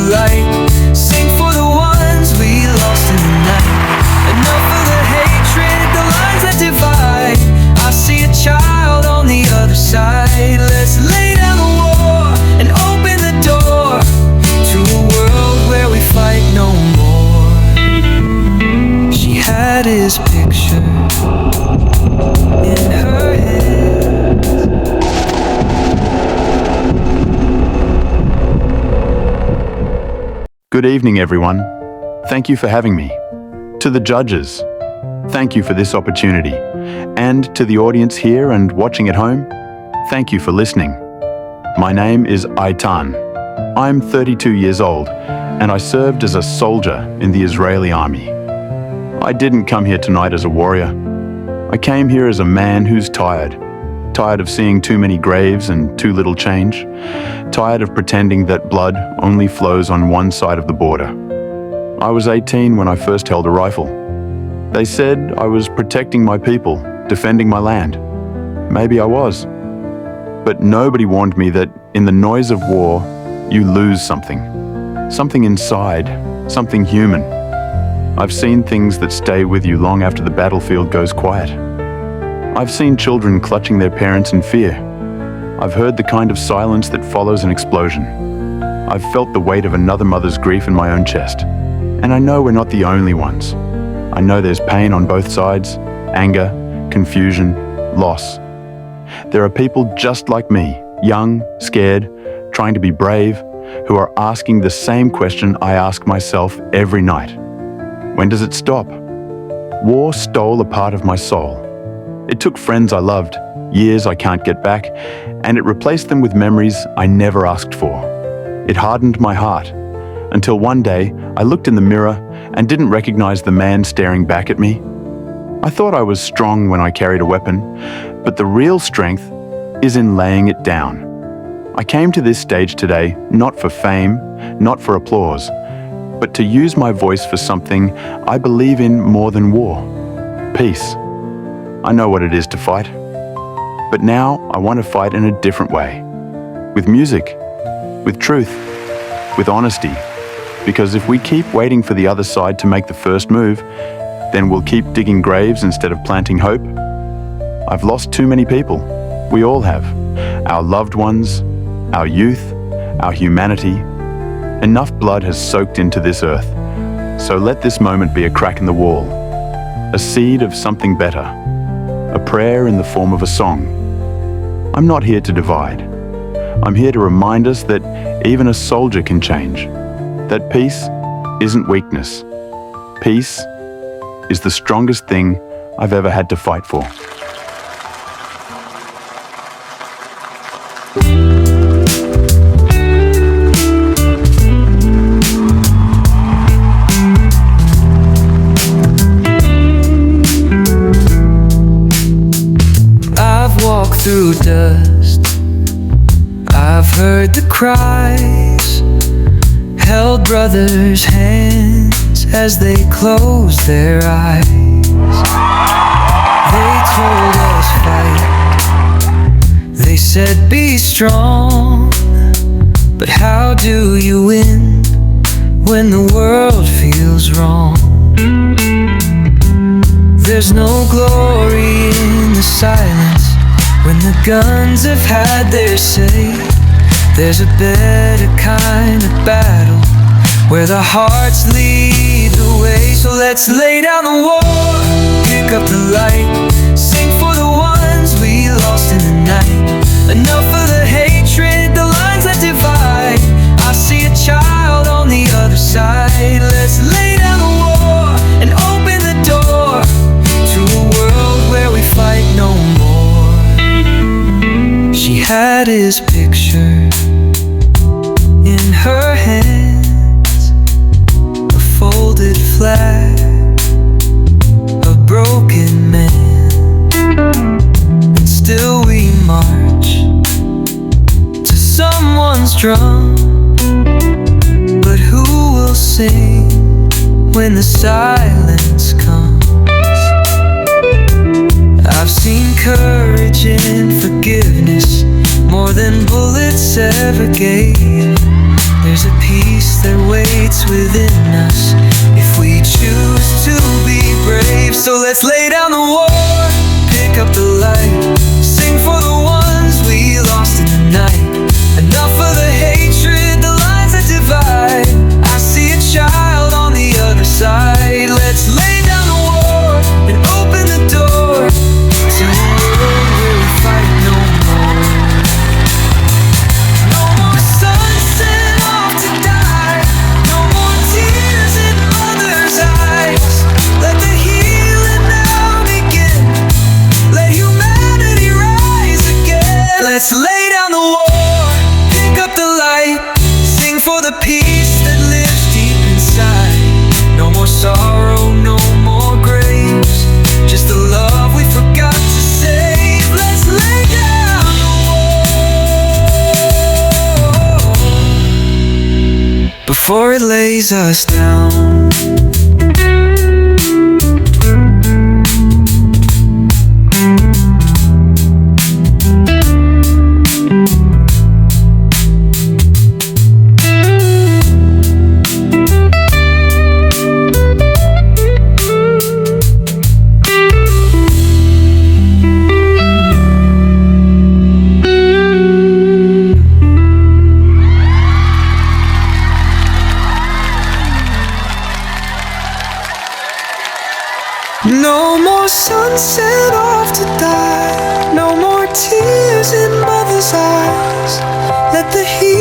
light, sing for the ones we lost in the night. Enough of the hatred, the lines that divide. I see a child on the other side. Let's lay down the war and open the door to a world where we fight no more. She had his picture in her hand. Good evening, everyone. Thank you for having me. To the judges, thank you for this opportunity. And to the audience here and watching at home, thank you for listening. My name is Aitan. I'm 32 years old, and I served as a soldier in the Israeli army. I didn't come here tonight as a warrior. I came here as a man who's tired of seeing too many graves and too little change, tired of pretending that blood only flows on one side of the border. I was 18 when I first held a rifle. They said I was protecting my people, defending my land. Maybe I was. But nobody warned me that in the noise of war, you lose something. Something inside, something human. I've seen things that stay with you long after the battlefield goes quiet. I've seen children clutching their parents in fear. I've heard the kind of silence that follows an explosion. I've felt the weight of another mother's grief in my own chest. And I know we're not the only ones. I know there's pain on both sides, anger, confusion, loss. There are people just like me, young, scared, trying to be brave, who are asking the same question I ask myself every night. When does it stop? War stole a part of my soul. It took friends I loved, years I can't get back, and it replaced them with memories I never asked for. It hardened my heart, until one day I looked in the mirror and didn't recognize the man staring back at me. I thought I was strong when I carried a weapon, but the real strength is in laying it down. I came to this stage today not for fame, not for applause, but to use my voice for something I believe in more than war: peace. I know what it is to fight, but now I want to fight in a different way. With music, with truth, with honesty. Because if we keep waiting for the other side to make the first move, then we'll keep digging graves instead of planting hope. I've lost too many people. We all have. Our loved ones, our youth, our humanity. Enough blood has soaked into this earth. So let this moment be a crack in the wall, a seed of something better, a prayer in the form of a song. I'm not here to divide. I'm here to remind us that even a soldier can change, that peace isn't weakness. Peace is the strongest thing I've ever had to fight for. Through dust, I've heard the cries, held brothers' hands as they closed their eyes. They told us fight, they said be strong. But how do you win when the world feels wrong? There's no glory in the silence. When the guns have had their say, there's a better kind of battle where the hearts lead the way. So let's lay down the war, pick up the light, sing for the ones we lost in the night. Enough of the hatred, the lines that divide. I see a child on the other side. Let's lay down the war and open the door to a world where we fight no more. She had his picture in her hands, a folded flag, a broken man. And still we march to someone's drum. But who will sing when the silence comes? I've seen courage and forgiveness more than bullets ever gave. There's a peace that within us if we choose to be brave. So let's lay down the war, pick up the light, sing for the ones we lost in the night. Enough of the hatred, the lines that divide. I see a child on the other side. Let's lay down the war and open the door to a world where we fight no more. No more sons sent off to die, no more tears in mothers' eyes. Let the healing now begin, let humanity rise again. Let's lay down the war, pick up the light, sing for the peace that lives deep inside. No more sorrow, no more graves, just the love we forgot to save. Let's lay down the war before it lays us down. No more sons sent off to die, no more tears in mothers' eyes. Let the heat